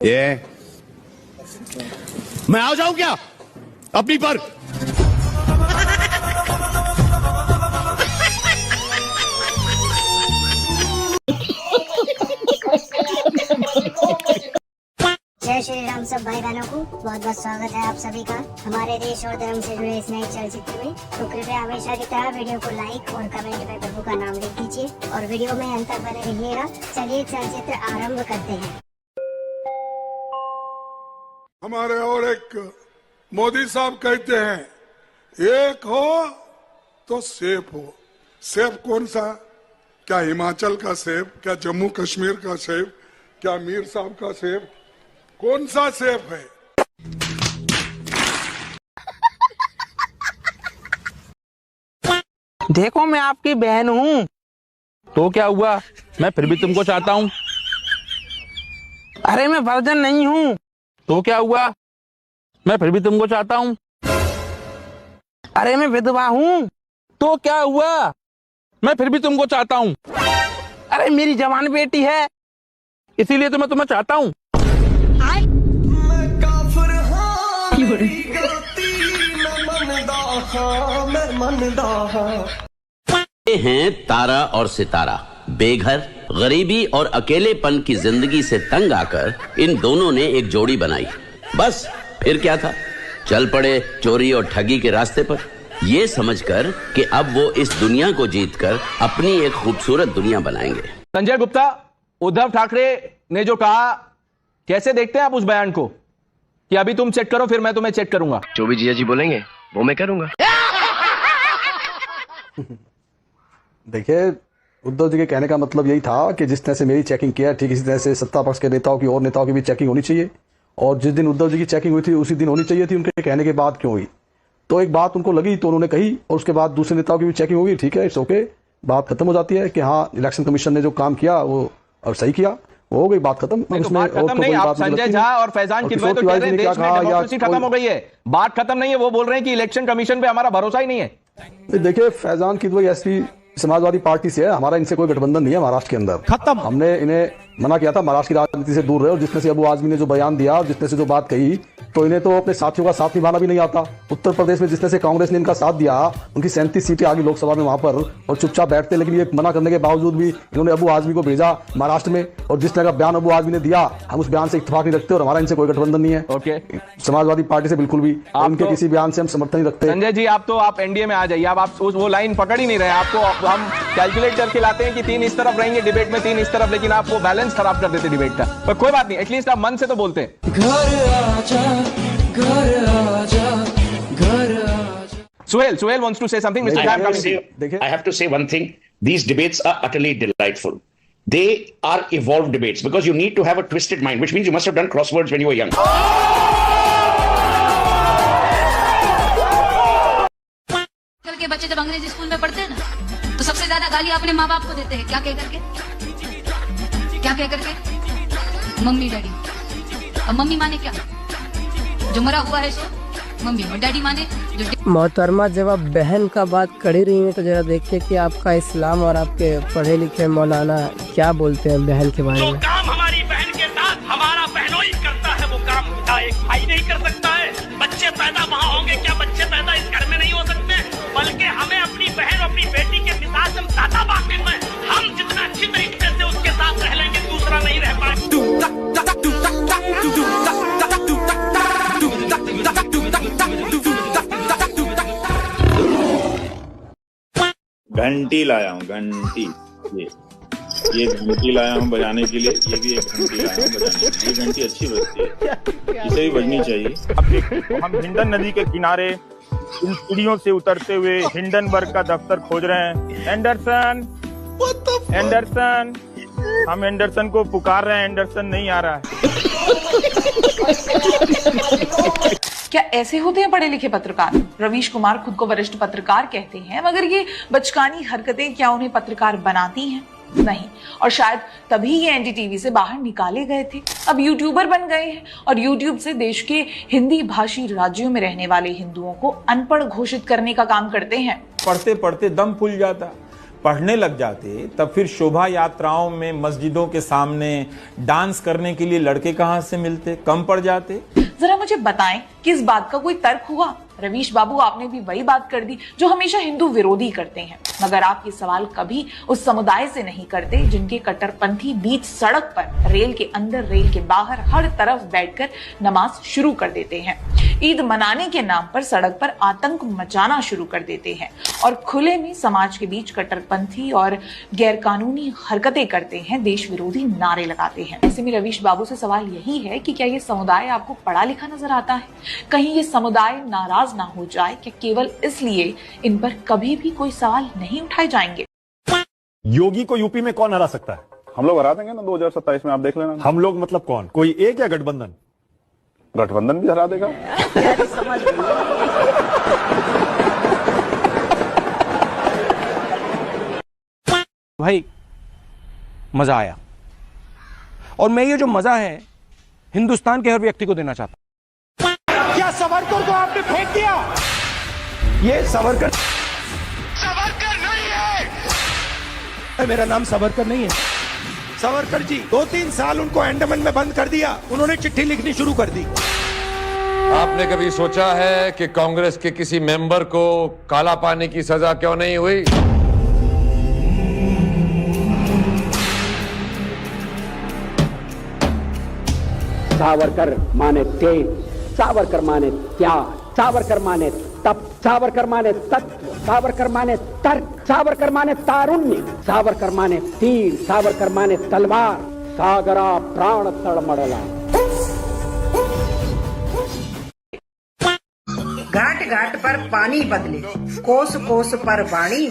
ये मैं आ जाऊं क्या अपनी पर? जय श्री राम सब भाई बहनों को बहुत बहुत स्वागत है आप सभी का हमारे देश और धर्म से जुड़े इस नए चलचित्र में। तो कृपया हमेशा की तरह वीडियो को लाइक और कमेंट में प्रभु का नाम लिख दीजिए और वीडियो में अंत तक बने रहिएगा। चलिए चलचित्र आरंभ करते हैं। हमारे और एक मोदी साहब कहते हैं एक हो तो सेब हो। सेब कौन सा? क्या हिमाचल का सेब, क्या जम्मू कश्मीर का सेब, क्या मीर साहब का सेब? कौन सा सेब है? देखो मैं आपकी बहन हूँ। तो क्या हुआ, मैं फिर भी तुमको चाहता हूँ। अरे मैं वर्जन नहीं हूँ। तो क्या हुआ, मैं फिर भी तुमको चाहता हूँ। अरे मैं विधवा हूँ। तो क्या हुआ, मैं फिर भी तुमको चाहता हूँ। अरे मेरी जवान बेटी है, इसीलिए तो मैं तुम्हें चाहता हूँ। ये हैं तारा और सितारा। बेघर, गरीबी और अकेलेपन की जिंदगी से तंग आकर इन दोनों ने एक जोड़ी बनाई। बस फिर क्या था, चल पड़े चोरी और ठगी के रास्ते पर, ये समझकर कि अब वो इस दुनिया को जीतकर अपनी एक खूबसूरत दुनिया बनाएंगे। संजय गुप्ता, उद्धव ठाकरे ने जो कहा, कैसे देखते हैं आप उस बयान को कि अभी तुम चेक करो फिर मैं तुम्हें चेक करूंगा? जो भी जिया जी बोलेंगे वो मैं करूंगा। देखिए, उद्धव जी के कहने का मतलब यही था कि जिस तरह से मेरी चेकिंग किया, ठीक इसी तरह से सत्ता पक्ष के नेताओं की और नेताओं की भी चेकिंग होनी चाहिए। और जिस दिन उद्धव जी की चेकिंग हुई थी उसी दिन होनी चाहिए थी। उनके कहने के बाद क्यों हुई? तो एक बात उनको लगी तो उन्होंने कही और उसके बाद दूसरे नेताओं की भी चेकिंग होगी, ठीक है, इट्स ओके, बात खत्म हो जाती है कि हाँ इलेक्शन कमीशन ने जो काम किया वो और सही किया, वो हो गई, बात खत्म। बात खत्म नहीं, आप संजय झा और फैजान किदवई तो कह रहे हैं देश में डेमोक्रेसी खत्म हो गई है। बात खत्म नहीं है, वो बोल रहे हैं कि इलेक्शन कमीशन पे हमारा भरोसा ही नहीं है। देखिए, फैजान किदवई ऐसी समाजवादी पार्टी से है, हमारा इनसे कोई गठबंधन नहीं है महाराष्ट्र के अंदर। खत्म। हमने इन्हें मना किया था महाराष्ट्र की राजनीति से दूर रहे, और जिसने से अबू आजमी ने जो बयान दिया और जिसने से जो बात कही, तो इन्हें तो अपने साथियों का साथ निभाना भी नहीं आता। उत्तर प्रदेश में जिसने से कांग्रेस ने इनका साथ दिया, उनकी 37 सीटें आ गई लोकसभा में वहां पर, और चुपचाप बैठते, लेकिन ये मना करने के बावजूद भी इन्होंने अबू आजमी को भेजा महाराष्ट्र में, और जिस तरह का बयान अबू आजमी ने दिया, हम उस बयान से इत्तेफाक नहीं रखते और हमारा इनसे कोई गठबंधन नहीं है। ओके, समाजवादी पार्टी से बिल्कुल भी उनके किसी बयान से हम समर्थन नहीं रखते। संजय जी, आप एनडीए में आ जाइए, आप वो लाइन पकड़ ही नहीं रहे। आपको हम कैलकुलेट करके लाते हैं कि 3 इस तरफ रहेंगे डिबेट में, 3 इस तरफ, लेकिन आप वो बैलेंस खराब कर देते डिबेट का। पर कोई बात नहीं, एटलीस्ट आप मन से तो बोलते हैं। Suhail wants to say something. Mr. I have to say one thing. These debates are utterly delightful. They are evolved debates because you need to have a twisted mind, which means you must have done crosswords when you were young. कल के बच्चे जब अंग्रेजी school में पढ़ते हैं ना, तो सबसे ज्यादा गाली अपने माँ बाप को देते हैं। क्या कह करके? Mummy daddy. अब मम्मी माने क्या? जो मरा हुआ है सो मम्मी, और डैडी माने जो। मोहतरमा, जब आप बहन का बात कर ही रही हैं तो जरा देखिए कि आपका इस्लाम और आपके पढ़े लिखे मौलाना क्या बोलते हैं बहन के बारे में। जो काम हमारी बहन के साथ हमारा बहनोई करता है, वो काम खुदा एक भाई नहीं कर सकता है। बच्चे पैदा वहाँ होंगे, क्या बच्चे पैदा इस घर में नहीं हो सकते? बल्कि हमें अपनी बहन, अपनी बेटी के मिजाज हम ज्यादा वाकिफ हैं। हम जितना अच्छी तरीके से उसके साथ रह लेंगे, दूसरा नहीं रह पाएगा। घंटी लाया हूँ, घंटी, ये घंटी लाया हूँ बजाने के लिए। ये भी एक घंटी लाया हूँ बजाने के लिए। ये घंटी अच्छी बजती है, इसे भी बजनी चाहिए। अब देखो, हम हिंडन नदी के किनारे इन सीढ़ियों से उतरते हुए हिंडनबर्ग का दफ्तर खोज रहे हैं। एंडरसन, एंडरसन, हम एंडरसन को पुकार रहे हैं, एंडरसन नहीं आ रहा है। क्या ऐसे होते हैं पढ़े लिखे पत्रकार? रवीश कुमार खुद को वरिष्ठ पत्रकार कहते हैं, मगर ये बचकानी हरकतें क्या उन्हें पत्रकार बनाती हैं? नहीं, और शायद तभी ये एनडीटीवी से बाहर निकाले गए थे। अब यूट्यूबर बन गए हैं और यूट्यूब से देश के हिंदी भाषी राज्यों में रहने वाले हिंदुओं को अनपढ़ घोषित करने का काम करते हैं। पढ़ते पढ़ते दम फूल जाता, पढ़ने लग जाते, तब फिर शोभा यात्राओं में मस्जिदों के सामने डांस करने के लिए लड़के कहां से मिलते, कम पड़ जाते। जरा मुझे बताएं कि इस बात का कोई तर्क हुआ? रवीश बाबू, आपने भी वही बात कर दी जो हमेशा हिंदू विरोधी करते हैं, मगर आप ये सवाल कभी उस समुदाय से नहीं करते जिनके कट्टरपंथी बीच सड़क पर, रेल के अंदर, रेल के बाहर, हर तरफ बैठकर नमाज शुरू कर देते हैं, ईद मनाने के नाम पर सड़क पर आतंक मचाना शुरू कर देते हैं और खुले में समाज के बीच कट्टरपंथी और गैरकानूनी हरकतें करते हैं, देश विरोधी नारे लगाते हैं। ऐसे में रवीश बाबू से सवाल यही है कि क्या ये समुदाय आपको पढ़ा लिखा नजर आता है? कहीं ये समुदाय नाराज ना हो जाए कि केवल इसलिए इन पर कभी भी कोई सवाल नहीं उठाए जाएंगे? योगी को यूपी में कौन हरा सकता है? हम लोग हरा देंगे ना 2027 में, आप देख लेना। हम लोग मतलब कौन? कोई एक या गठबंधन? गठबंधन भी हरा देगा। भाई मजा आया, और मैं ये जो मजा है हिंदुस्तान के हर व्यक्ति को देना चाहता हूं। क्या सावरकर को आपने फेंक दिया? ये सावरकर नहीं है। मेरा नाम सावरकर नहीं है। सावरकर जी 2-3 साल उनको अंडमान में बंद कर दिया, उन्होंने चिट्ठी लिखनी शुरू कर दी। आपने कभी सोचा है कि कांग्रेस के किसी मेंबर को काला पानी की सजा क्यों नहीं हुई? सावरकर माने तेज, सावरकर माने त्याग, सावरकर माने तप, सावरकर माने तत्व, सावरकर माने तर्क, सावरकर माने तारुण्य, सावरकर माने तीर, सावरकर माने तलवार, सागरा प्राण तड़मड़ला। घाट घाट पर पानी बदले, कोस कोस पर वाणी,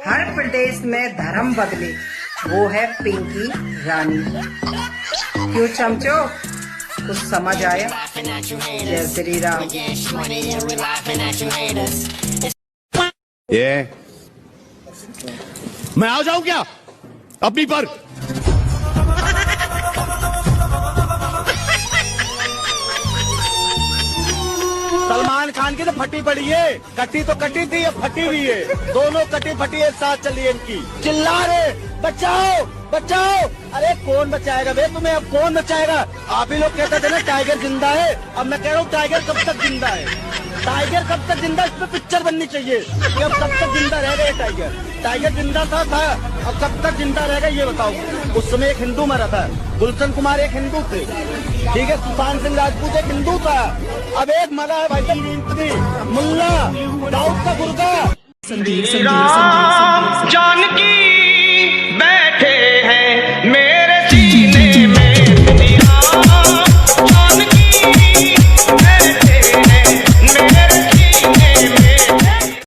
हर प्रदेश में धर्म बदले, वो है पिंकी रानी। क्यों चमचो, कुछ समझ आया? जय श्री राम। ये मैं आ जाऊं क्या अपनी पर? सलमान खान की तो फटी पड़ी है, कटी तो कटी थी, अब फटी हुई है, दोनों कटी फटी एक साथ चली है इनकी। चिल्ला रहे बचाओ बचाओ, अरे कौन बचाएगा बे तुम्हें? अब कौन बचाएगा? आप ही लोग कहते थे ना टाइगर जिंदा है, अब मैं कह रहा हूँ टाइगर कब तक जिंदा है? टाइगर कब तक जिंदा? इस पे पिक्चर बननी चाहिए कि अब कब तक जिंदा रहेगा ये टाइगर। टाइगर जिंदा था, अब कब तक जिंदा रहेगा ये बताओ। उस समय एक हिंदू मरा था, गुलशन कुमार एक हिंदू थे, ठीक है, सुशांत सिंह राजपूत एक हिंदू था, अब एक मरा है भाई साहब मुल्ला दाऊद का गुर्गा। जानकी